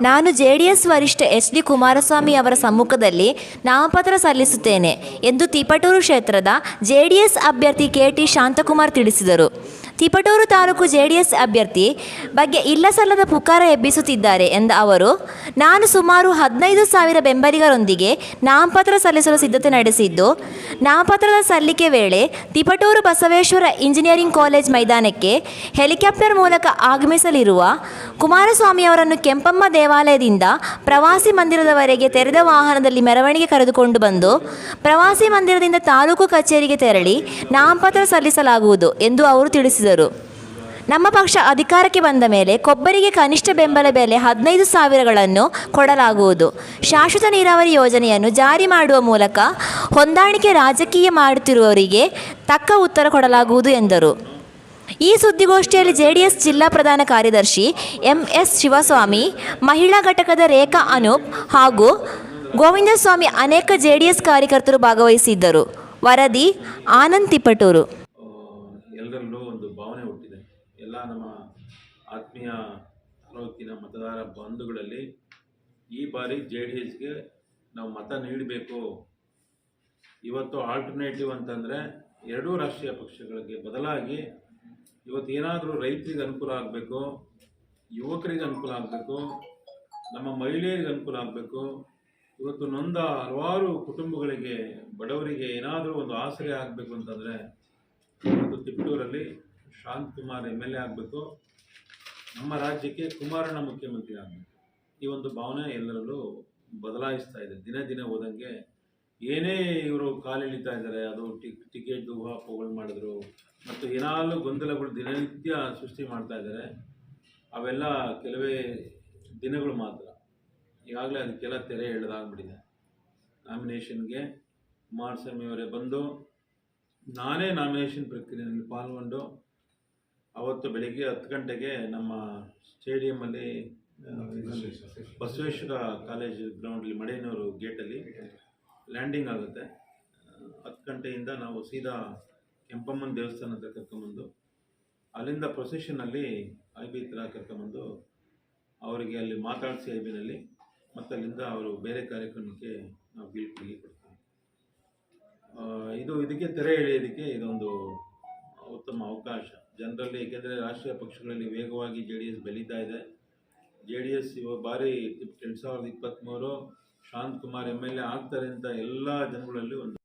ನಾನು ಜೆಡಿಎಸ್ ವರಿಷ್ಠ H D Kumaraswamy ಅವರ ಸಮ್ಮುಖದಲ್ಲಿ ನಾಮಪತ್ರ ಸಲ್ಲಿಸುತ್ತೇನೆ ಎಂದು ತಿಪಟೂರು ಕ್ಷೇತ್ರದ ಜೆಡಿಎಸ್ ಅಭ್ಯರ್ಥಿ ಕೆ.ಟಿ. ಶಾಂತಕುಮಾರ್ ತಿಳಿಸಿದರು. ತಿಪಟೂರು ತಾಲೂಕು ಜೆಡಿಎಸ್ ಅಭ್ಯರ್ಥಿ ಬಗ್ಗೆ ಇಲ್ಲಸಲ್ಲದ ಪುಕಾರ ಎಬ್ಬಿಸುತ್ತಿದ್ದಾರೆ ಎಂದ ಅವರು, ನಾನು ಸುಮಾರು 15,000 ಬೆಂಬಲಿಗರೊಂದಿಗೆ ನಾಮಪತ್ರ ಸಲ್ಲಿಸಲು ಸಿದ್ಧತೆ ನಡೆಸಿದ್ದು, ನಾಮಪತ್ರದ ಸಲ್ಲಿಕೆ ವೇಳೆ ತಿಪಟೂರು ಬಸವೇಶ್ವರ ಇಂಜಿನಿಯರಿಂಗ್ ಕಾಲೇಜ್ ಮೈದಾನಕ್ಕೆ ಹೆಲಿಕಾಪ್ಟರ್ ಮೂಲಕ ಆಗಮಿಸಲಿರುವ ಕುಮಾರಸ್ವಾಮಿ ಅವರನ್ನು ಕೆಂಪಮ್ಮ ದೇವಾಲಯದಿಂದ ಪ್ರವಾಸಿ ಮಂದಿರದವರೆಗೆ ತೆರೆದ ವಾಹನದಲ್ಲಿ ಮೆರವಣಿಗೆ ಕರೆದುಕೊಂಡು ಬಂದು ಪ್ರವಾಸಿ ಮಂದಿರದಿಂದ ತಾಲೂಕು ಕಚೇರಿಗೆ ತೆರಳಿ ನಾಮಪತ್ರ ಸಲ್ಲಿಸಲಾಗುವುದು ಎಂದು ಅವರು ತಿಳಿಸಿದರು. ನಮ್ಮ ಪಕ್ಷ ಅಧಿಕಾರಕ್ಕೆ ಬಂದ ಮೇಲೆ ಕೊಬ್ಬರಿಗೆ ಕನಿಷ್ಠ ಬೆಂಬಲ ಬೆಲೆ 15,000ಗಳನ್ನು ಕೊಡಲಾಗುವುದು. ಶಾಶ್ವತ ನೀರಾವರಿ ಯೋಜನೆಯನ್ನು ಜಾರಿ ಮಾಡುವ ಮೂಲಕ ಹೊಂದಾಣಿಕೆ ರಾಜಕೀಯ ಮಾಡುತ್ತಿರುವವರಿಗೆ ತಕ್ಕ ಉತ್ತರ ಕೊಡಲಾಗುವುದು ಎಂದರು. ಈ ಸುದ್ದಿಗೋಷ್ಠಿಯಲ್ಲಿ ಜೆಡಿಎಸ್ ಜಿಲ್ಲಾ ಪ್ರಧಾನ ಕಾರ್ಯದರ್ಶಿ ಎಂ.ಎಸ್. ಶಿವಸ್ವಾಮಿ, ಮಹಿಳಾ ಘಟಕದ ರೇಖಾ ಅನೂಪ್ ಹಾಗೂ ಗೋವಿಂದಸ್ವಾಮಿ, ಅನೇಕ ಜೆಡಿಎಸ್ ಕಾರ್ಯಕರ್ತರು ಭಾಗವಹಿಸಿದ್ದರು. ವರದಿ ಆನಂದ್, ತಿಪಟೂರು. ಎಲ್ಲರಲ್ಲೂ ಒಂದು ಭಾವನೆ ಹುಟ್ಟಿದೆ. ಎಲ್ಲ ನಮ್ಮ ಆತ್ಮೀಯ ತಾಲೂಕಿನ ಮತದಾರ ಬಂಧುಗಳಲ್ಲಿ ಈ ಬಾರಿ ಜೆಡಿಎಸ್ಗೆ ನಾವು ಮತ ನೀಡಬೇಕು. ಇವತ್ತು ಆಲ್ಟರ್ನೇಟಿವ್ ಅಂತಂದರೆ ಎರಡೂ ರಾಷ್ಟ್ರೀಯ ಪಕ್ಷಗಳಿಗೆ ಬದಲಾಗಿ ಇವತ್ತು ಏನಾದರೂ ರೈತರಿಗೆ ಅನುಕೂಲ ಆಗಬೇಕು, ಯುವಕರಿಗೆ ಅನುಕೂಲ ಆಗಬೇಕು, ನಮ್ಮ ಮಹಿಳೆಯರಿಗೆ ಅನುಕೂಲ ಆಗಬೇಕು. ಇವತ್ತು ನೊಂದ ಹಲವಾರು ಕುಟುಂಬಗಳಿಗೆ, ಬಡವರಿಗೆ ಏನಾದರೂ ಒಂದು ಆಸರೆ ಆಗಬೇಕು ಅಂತಂದರೆ ಇವತ್ತು ತಿಪಟೂರಲ್ಲಿ ಶಾಂತಕುಮಾರ್ MLA ಆಗಬೇಕು, ನಮ್ಮ ರಾಜ್ಯಕ್ಕೆ ಕುಮಾರಣ್ಣ ಮುಖ್ಯಮಂತ್ರಿ ಆಗಬೇಕು. ಈ ಒಂದು ಭಾವನೆ ಎಲ್ಲರಲ್ಲೂ ಬದಲಾಯಿಸ್ತಾ ಇದೆ. ದಿನೇ ದಿನೇ ಹೋದಂಗೆ ಏನೇ ಇವರು ಕಾಲೆಳಿತಾ ಇದ್ದಾರೆ, ಅದು ಟಿಕೆಟ್ ಊಹಾಪೋಹಗಳು ಮಾಡಿದ್ರು ಮತ್ತು ಏನಾದರೂ ಗೊಂದಲಗಳು ದಿನನಿತ್ಯ ಸೃಷ್ಟಿ ಮಾಡ್ತಾ ಇದ್ದಾರೆ. ಅವೆಲ್ಲ ಕೆಲವೇ ದಿನಗಳು ಮಾತ್ರ. ಈಗಾಗಲೇ ಅದಕ್ಕೆಲ್ಲ ತೆರೆ ಎಳೆದಾಗ್ಬಿಟ್ಟಿದೆ. ನಾಮಿನೇಷನ್ಗೆ ಕುಮಾರಸ್ವಾಮಿ ಅವರೇ ಬಂದು ನಾನೇ ನಾಮಿನೇಷನ್ ಪ್ರಕ್ರಿಯೆಯಲ್ಲಿ ಪಾಲ್ಗೊಂಡು ಅವತ್ತು ಬೆಳಿಗ್ಗೆ 10 ಗಂಟೆಗೆ ನಮ್ಮ ಸ್ಟೇಡಿಯಮ್ಮಲ್ಲಿ ಬಸವೇಶ್ವರ ಕಾಲೇಜ್ ಗ್ರೌಂಡಲ್ಲಿ ಮಡೇನೂರು ಗೇಟಲ್ಲಿ ಲ್ಯಾಂಡಿಂಗ್ ಆಗುತ್ತೆ. 10 ಗಂಟೆಯಿಂದ ನಾವು ಸೀದಾ ಕೆಂಪಮ್ಮನ ದೇವಸ್ಥಾನ ಹತ್ರ ಕರ್ಕೊಂಬಂದು ಅಲ್ಲಿಂದ ಪ್ರೊಸೆಷನಲ್ಲಿ IB ಹತ್ರ ಕರ್ಕೊಂಬಂದು ಅವರಿಗೆ ಅಲ್ಲಿ ಮಾತಾಡಿಸಿ IBನಲ್ಲಿ ಮತ್ತು ಅಲ್ಲಿಂದ ಅವರು ಬೇರೆ ಕಾರ್ಯಕ್ರಮಕ್ಕೆ ನಾವು ಬೀಳ್ಕೊಡಿ ಕೊಡ್ತೀವಿ. ಇದಕ್ಕೆ ತೆರೆ ಎಳೆಯೋದಕ್ಕೆ ಇದೊಂದು ಉತ್ತಮ ಅವಕಾಶ ಜನರಲ್ಲಿ. ಏಕೆಂದರೆ ರಾಷ್ಟ್ರೀಯ ಪಕ್ಷಗಳಲ್ಲಿ ವೇಗವಾಗಿ JDS ಬೆಳೀತಾ ಇದೆ. JDS ಬಾರಿ 2023 ಶಾಂತಕುಮಾರ್ MLA ಆಗ್ತಾರೆ ಅಂತ ಎಲ್ಲ ಜನಗಳಲ್ಲಿ ಒಂದು